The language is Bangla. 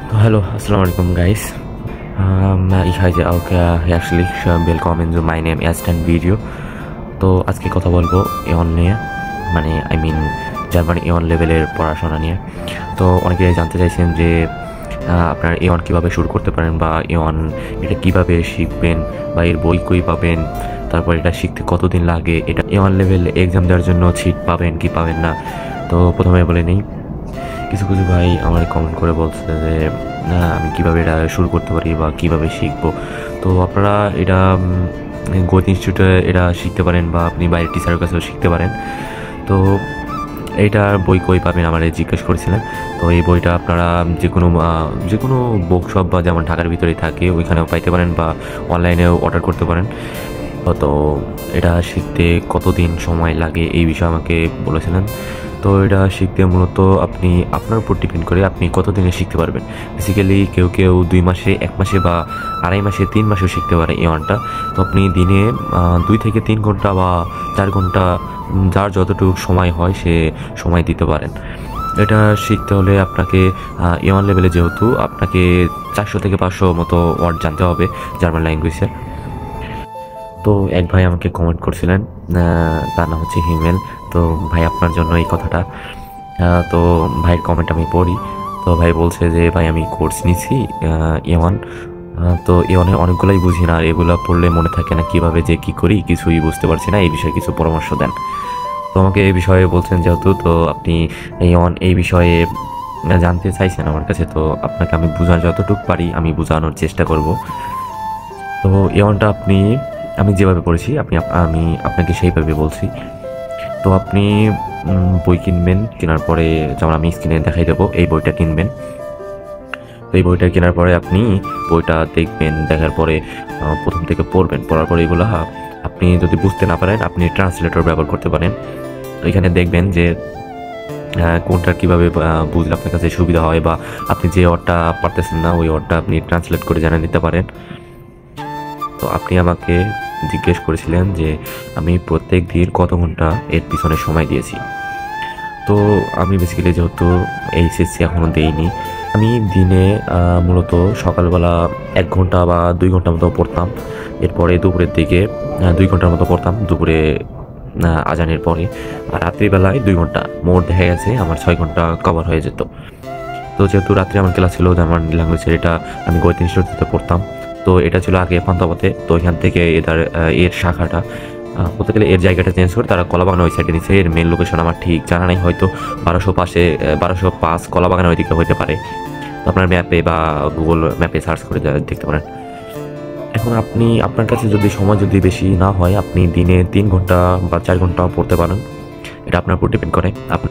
तो हेलो अस्सलाम वालेकुम guys. Ich heiße auch herzlich willkommen zu meinem ersten video. তো আজকে কথা বলবো এওয়ান নিয়ে, মানে জার্মানি এওয়ান লেভেলের পড়াশোনা নিয়ে. তো অনেকে জানতে চাইছেন যে আপনার এওয়ান কীভাবে শুরু করতে পারেন, বা এওয়ান এটা কীভাবে শিখবেন, বা এর বই কই পাবেন, তারপর এটা শিখতে কতদিন লাগে, এটা এওয়ান লেভেল এক্সাম দেওয়ার জন্য সিট পাবেন কি পাবেন না. তো প্রথমে বলে নিই, কিছু কিছু ভাই আমার কমেন্ট করে বলছে যে আমি কীভাবে এটা শুরু করতে পারি বা কীভাবে শিখবো. তো আপনারা এটা গোয়েত ইনস্টিটিউটে এটা শিখতে পারেন, বা আপনি বাইরের টিচারের কাছেও শিখতে পারেন. তো এইটার বই কই পাবেন আমার জিজ্ঞেস করেছিলেন. তো এই বইটা আপনারা যে কোনো বুক শপ বা যেমন ঢাকার ভিতরেই থাকে ওইখানেও পাইতে পারেন, বা অনলাইনেও অর্ডার করতে পারেন. তো এটা শিখতে কতদিন সময় লাগে এই বিষয়ে আমাকে বলেছিলেন. তো এটা শিখতে মূলত আপনি আপনার উপর ডিপেন্ড করে আপনি কতদিনে শিখতে পারবেন. বেসিক্যালি কেউ কেউ 2 মাসে, 1 মাসে বা 2.5 মাসে, 3 মাসেও শিখতে পারে এওয়ানটা. তো আপনি দিনে 2 থেকে 3 ঘন্টা বা 4 ঘন্টা, যার যতটুকু সময় হয় সে সময় দিতে পারেন. এটা শিখতে হলে আপনাকে এওয়ান লেভেলে যেহেতু আপনাকে 400 থেকে 500 মতো ওয়ার্ড জানতে হবে জার্মান ল্যাঙ্গুয়েজে. তো এক ভাই আমাকে কমেন্ট করছিলেন, তার নাম হচ্ছে হিমেল. তো ভাই আপনার জন্য এই কথাটা. তো ভাইয়ের কমেন্ট আমি পড়ি. তো ভাই বলছে যে ভাই আমি কোর্স নিছি এওয়ান. তো এওয়ানে অনেকগুলোই বুঝি না, আর এগুলো পড়লে মনে থাকে না, কীভাবে যে কী করি কিছুই বুঝতে পারছি না, এই বিষয়ে কিছু পরামর্শ দেন. তো আমাকে এই বিষয়ে বলছেন যেহেতু, তো আপনি এওয়ান এই বিষয়ে জানতে চাইছেন আমার কাছে, তো আপনাকে আমি বোঝানোর যতটুকু পারি আমি বোঝানোর চেষ্টা করব. তো এওয়ানটা আমি যেভাবে পড়েছি আমি আপনাকে সেইভাবে বলছি. তো আপনি বই কিনবেন, কেনার পরে যেমন আমি স্ক্রিনে দেখাই দেবো, এই বইটা কিনবেন. তো এই বইটা কেনার পরে আপনি বইটা দেখবেন, দেখার পরে প্রথম থেকে পড়বেন. পড়ার পরে এগুলো আপনি যদি বুঝতে না পারেন আপনি ট্রান্সলেটর ব্যবহার করতে পারেন. এখানে দেখবেন যে কোনটা কীভাবে বুঝলে আপনার কাছে সুবিধা হয়, বা আপনি যে ওয়ার্ডটা পারতেছেন না ওই ওয়ার্ডটা আপনি ট্রান্সলেট করে জানিয়ে নিতে পারেন. তো আপনি আমাকে জিজ্ঞেস করেছিলেন যে আমি প্রত্যেক দিন কত ঘন্টা এর পিছনে সময় দিয়েছি. তো আমি বেসিক্যালি যেহেতু এইচএসসি এখনও দেইনি, আমি দিনে মূলত সকালবেলা 1 ঘন্টা বা 2 ঘন্টা মতো পড়তাম. এরপরে দুপুরের দিকে 2 ঘন্টার মতো পড়তাম দুপুরে আজানের পরে, আর রাত্রিবেলায় 2 ঘন্টা, মোট দেখা গেছে আমার 6 ঘন্টা কভার হয়ে যেত. তো যেহেতু রাত্রে আমার ক্লাস ছিল জার্মান ল্যাঙ্গুয়েজের, এটা আমি গোয়েত ইনস্টিটিউটে পড়তাম. তো এটা ছিল আগে পান্তাপথে. তো এখান থেকে এর শাখাটা বলতে গেলে এর জায়গাটা চেঞ্জ করে তারা কলাবাগানের ওই সাইডে নিচ্ছে. এর মেন লোকেশন আমার ঠিক জানা নেই, হয়তো 1205 কলাবাগানের ওইদিকে হতে পারে. তো আপনার ম্যাপে বা গুগল ম্যাপে সার্চ করে দেখতে পারেন. এখন আপনার কাছে সময় যদি বেশি না হয়, আপনি দিনে 3 ঘন্টা বা 4 ঘন্টা পড়তে পারেন. এটা আপনার উপর ডিপেন্ড করে. আপনি